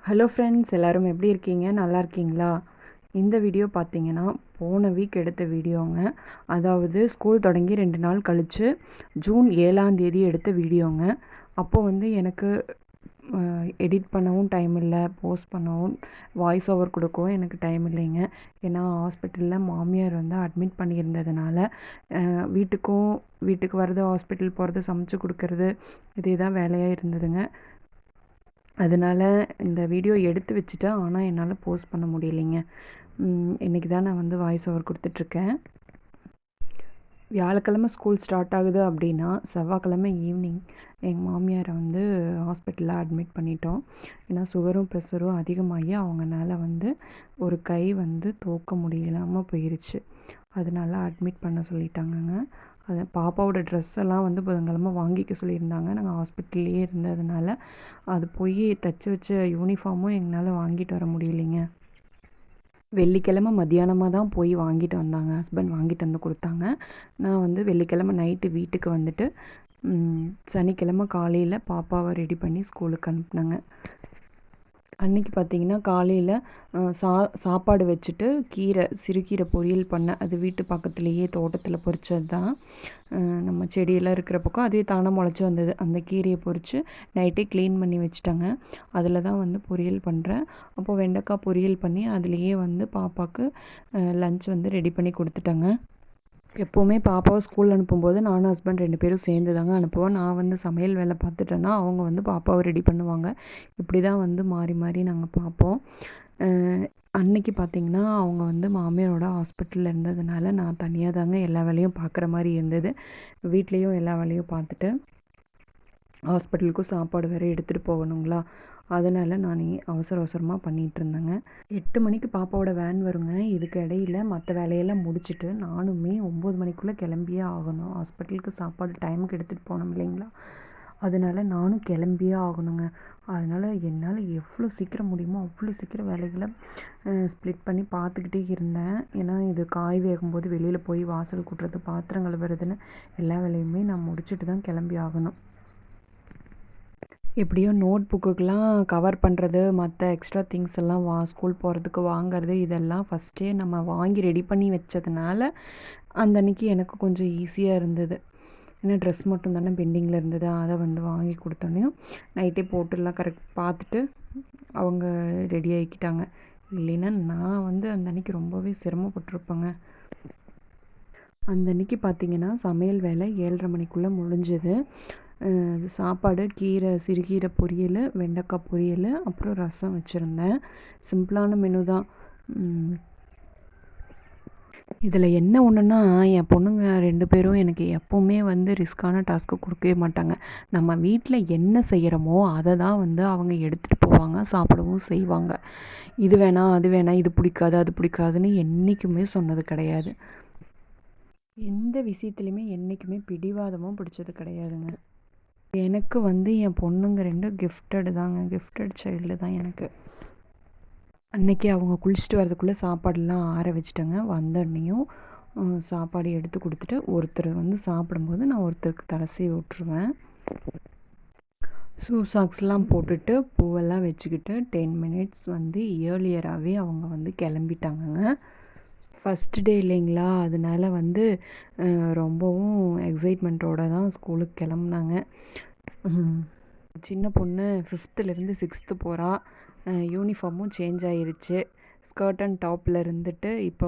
Hello friends, எல்லோரும் எப்படி இருக்கீங்க? நல்லா இருக்கீங்களா? இந்த வீடியோ பார்த்தீங்கன்னா போன வீக் எடுத்த வீடியோங்க. அதாவது ஸ்கூல் தொடங்கி 2 நாள் கழித்து ஜூன் 7ஆம் தேதி எடுத்த வீடியோங்க. அப்போது எனக்கு எடிட் பண்ணவும் டைம் இல்லை, போஸ்ட் பண்ணவும், வாய்ஸ் ஓவர் கொடுக்கவும் எனக்கு டைம் இல்லைங்க. ஏன்னா ஹாஸ்பிட்டலில் மாமியார் அட்மிட் பண்ணியிருந்ததுனால வீட்டுக்கு வர்றது, ஹாஸ்பிட்டல் போகிறது, சமைச்சு கொடுக்கறது, இதே தான் வேலையாக இருந்ததுங்க. அதனால் இந்த வீடியோ எடுத்து வச்சுட்டேன். ஆனால் என்னால் போஸ்ட் பண்ண முடியலைங்க. இன்றைக்கி தான் நான் வாய்ஸ் ஓவர் கொடுத்துட்ருக்கேன். வியாழக்கிழமை ஸ்கூல் ஸ்டார்ட் ஆகுது அப்படின்னா செவ்வாய்க்கிழமை ஈவினிங் எங்கள் மாமியாரை ஹாஸ்பிட்டலில் அட்மிட் பண்ணிட்டோம். ஏன்னா சுகரும் ப்ரெஷரும் அதிகமாகி அவங்கனால ஒரு கை தூக்க முடியலாமல் போயிருச்சு. அதனால அட்மிட் பண்ண சொல்லிட்டாங்கங்க. அது பாப்பாவோட ட்ரெஸ் எல்லாம் புதன்கிழமை வாங்கிக்க சொல்லியிருந்தாங்க. நாங்கள் ஹாஸ்பிட்டல்லையே இருந்ததுனால அது போய் தைச்சி வச்ச யூனிஃபார்மும் எங்களால் வாங்கிட்டு வர முடியலைங்க. வெள்ளிக்கிழமை மத்தியானமாக தான் போய் வாங்கிட்டு வந்தாங்க. ஹஸ்பண்ட் வாங்கிட்டு வந்து கொடுத்தாங்க. நான் வெள்ளிக்கிழமை நைட்டு வீட்டுக்கு வந்துட்டு சனிக்கிழமை காலையில் பாப்பாவை ரெடி பண்ணி ஸ்கூலுக்கு அனுப்புனேங்க. அன்றைக்கி பார்த்திங்கன்னா காலையில் சாப்பாடு வச்சுட்டு சிறுகீரை பொரியல் பண்ணேன். அது வீட்டு பக்கத்துலேயே தோட்டத்தில் பறிச்சது தான். நம்ம செடியெல்லாம் இருக்கிற பக்கம் அதுவே தானாக முளைச்சி வந்தது. அந்த கீரையை பறித்து நைட்டே க்ளீன் பண்ணி வச்சுட்டேங்க. அதில் தான் பொரியல் பண்ணுறேன். அப்போது வெண்டைக்காய் பொரியல் பண்ணி அதுலேயே பாப்பாவுக்கு லன்ச் ரெடி பண்ணி கொடுத்துட்டேங்க. எப்போவுமே பாப்பாவை ஸ்கூல் அனுப்பும்போது நானும் ஹஸ்பண்ட் 2 பேரும் சேர்ந்து தாங்க அனுப்புவோம். நான் சமையல் வேலை பார்த்துட்டேன்னா அவங்க பாப்பாவை ரெடி பண்ணுவாங்க. இப்படி தான் மாறி மாறி நாங்கள் பார்ப்போம். அன்னைக்கு பார்த்திங்கன்னா அவங்க மாமியாரோட ஹாஸ்பிட்டலில் இருந்ததுனால நான் தனியாக தாங்க எல்லா வேலையும் பார்க்குற மாதிரி இருந்தது. வீட்லேயும் எல்லா வேலையும் பார்த்துட்டு ஹாஸ்பிட்டலுக்கும் சாப்பாடு வேறு எடுத்துகிட்டு போகணுங்களா, அதனால் நான் அவசர அவசரமாக பண்ணிகிட்ருந்தேங்க. 8 மணிக்கு பாப்பாவோட வேன் வருங்க. இதுக்கு இடையில் மற்ற வேலையெல்லாம் முடிச்சுட்டு நானுமே 9 மணிக்குள்ளே கிளம்பியே ஆகணும். ஹாஸ்பிட்டலுக்கு சாப்பாடு டைமுக்கு எடுத்துகிட்டு போகணும் இல்லைங்களா, அதனால் நானும் கிளம்பியே ஆகணுங்க. அதனால் என்னால் எவ்வளோ சீக்கிரம் முடியுமோ அவ்வளோ சீக்கிரம் வேலைகளை ஸ்ப்ளிட் பண்ணி பார்த்துக்கிட்டே இருந்தேன். ஏன்னா இது காய் வேகும்போது வெளியில் போய் வாசல் கூட்டுறது, பாத்திரம் கழுவுறதுன்னு எல்லா வேலையுமே நான் முடிச்சுட்டு தான் கிளம்பி ஆகணும். எப்படியோ நோட் புக்குக்கெலாம் கவர் பண்ணுறது, மற்ற எக்ஸ்ட்ரா திங்ஸ் எல்லாம் ஸ்கூல் போகிறதுக்கு வாங்கிறது, இதெல்லாம் ஃபஸ்ட்டே நம்ம வாங்கி ரெடி பண்ணி வச்சதுனால அந்த அன்றைக்கி எனக்கு கொஞ்சம் ஈஸியாக இருந்தது. ஏன்னா ட்ரெஸ் மட்டும் தானே பெண்டிங்கில் இருந்தது. அதை வாங்கி கொடுத்தோன்னையும் நைட்டே போட்டுலாம் கரெக்ட் பார்த்துட்டு அவங்க ரெடி ஆகிக்கிட்டாங்க. இல்லைன்னா நான் அந்த அன்றைக்கி ரொம்பவே சிரமப்பட்டிருப்பேங்க. அந்த அன்றைக்கி பார்த்திங்கன்னா சமையல் வேலை 7:30 மணிக்குள்ளே முடிஞ்சது. சாப்பாடு, சிறுகீரை பொரியல், வெண்டைக்காய் பொரியல், அப்புறம் ரசம் வச்சுருந்தேன். சிம்பிளான மெனு தான். இதில் என்ன ஒன்றுன்னா, என் பொண்ணுங்க 2 பேரும் எனக்கு எப்போவுமே ரிஸ்க்கான டாஸ்க்கு கொடுக்கவே மாட்டாங்க. நம்ம வீட்டில் என்ன செய்கிறோமோ அதை தான் அவங்க எடுத்துகிட்டு போவாங்க, சாப்பிடவும் செய்வாங்க. இது வேணாம், அது வேணாம், இது பிடிக்காது, அது பிடிக்காதுன்னு என்றைக்குமே சொன்னது கிடையாது. எந்த விஷயத்துலையுமே என்றைக்குமே பிடிவாதமும் பிடிச்சது கிடையாதுங்க. எனக்கு என் பொண்ணுங்க 2 கிஃப்டட் தாங்க. கிஃப்டட் சைல்டு தான் எனக்கு. அன்றைக்கி அவங்க குளிச்சுட்டு வரதுக்குள்ளே சாப்பாடெல்லாம் ஆற வச்சுட்டேங்க. வந்தோடனையும் சாப்பாடு எடுத்து கொடுத்துட்டு ஒருத்தர் சாப்பிடும்போது நான் ஒருத்தருக்கு தலை சீவி விட்ருவேன். ஷூ சாக்ஸ்லாம் போட்டுட்டு பூவெல்லாம் வச்சுக்கிட்டு 10 மினிட்ஸ் ஏர்லியராகவே அவங்க கிளம்பிட்டாங்கங்க. ஃபஸ்ட் டே இல்லைங்களா, அதனால ரொம்பவும் எக்ஸைட்மெண்ட்டோடு தான் ஸ்கூலுக்கு கிளம்புனாங்க. சின்ன பொண்ணு 5th 6th போகிறா. யூனிஃபார்மும் சேஞ்ச் ஆகிருச்சு. ஸ்கர்ட் அண்ட் டாப்பில் இருந்துட்டு இப்போ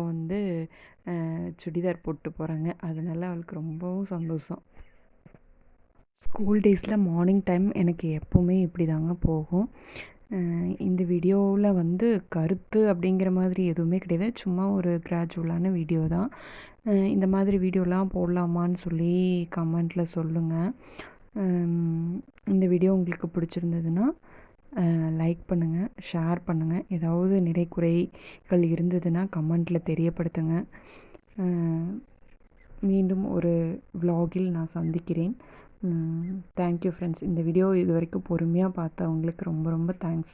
சுடிதார் போட்டு போகிறாங்க. அதனால அவளுக்கு ரொம்பவும் சந்தோஷம். ஸ்கூல் டேஸில் மார்னிங் டைம் எனக்கு எப்போவுமே இப்படி தாங்க போகும். இந்த வீடியோவில் கருத்து அப்படிங்கிற மாதிரி எதுவுமே கிடையாது. சும்மா ஒரு கிராஜுவலான வீடியோ தான். இந்த மாதிரி வீடியோலாம் போடலாமான்னு சொல்லி கமெண்ட்டில் சொல்லுங்கள். இந்த வீடியோ உங்களுக்கு பிடிச்சிருந்ததுன்னா லைக் பண்ணுங்கள், ஷேர் பண்ணுங்கள். ஏதாவது நிறை குறைகள் இருந்ததுன்னா கமெண்ட்டில் தெரியப்படுத்துங்க. மீண்டும் ஒரு vlogல் நான் சந்திக்கிறேன். Thank you friends. இந்த வீடியோ இது வரைக்கும் பொறுமையாக பார்த்தவங்களுக்கு ரொம்ப ரொம்ப தேங்க்ஸ்.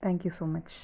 Thank you so much.